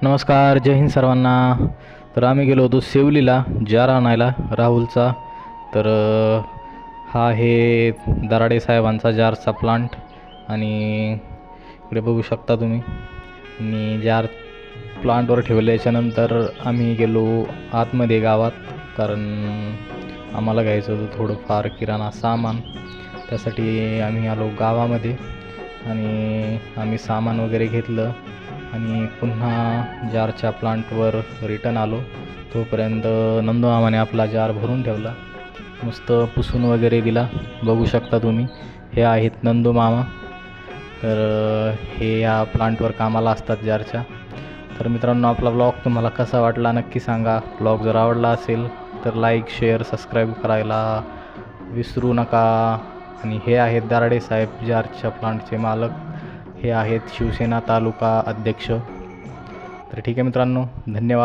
नमस्कार, जय हिंद सर्वांना. तर आम्ही गेलो होतो सेवलीला जार आणायला राहुलचा. तर हा आहे दराडे साहेबांचा जारचा प्लांट आणि इकडे बघू शकता तुम्ही. आणि जार प्लांटवर ठेवल्याच्यानंतर आम्ही गेलो आतमध्ये गावात, कारण आम्हाला घ्यायचं होतं थोडंफार किराणा सामान. त्यासाठी आम्ही आलो गावामध्ये आणि आम्ही सामान वगैरे घेतलं आणि पुन्हा जारच्या प्लांटवर रिटर्न आलो. तोपर्यंत नंदूमामाने आपला जार भरून ठेवला, मस्त पुसून वगैरे दिला. बघू शकता तुम्ही, हे आहेत नंदूमामा. तर हे या प्लांटवर कामाला असतात जारच्या. तर मित्रांनो, आपला ब्लॉग तुम्हाला कसा वाटला नक्की सांगा. ब्लॉग जर आवडला असेल तर लाईक, शेअर, सबस्क्राईब करायला विसरू नका. आणि हे आहेत दराडे साहेब, जारच्या प्लांटचे मालक. हे आहेत शिवसेना तालुका अध्यक्ष. तर ठीक आहे मित्रांनो, धन्यवाद.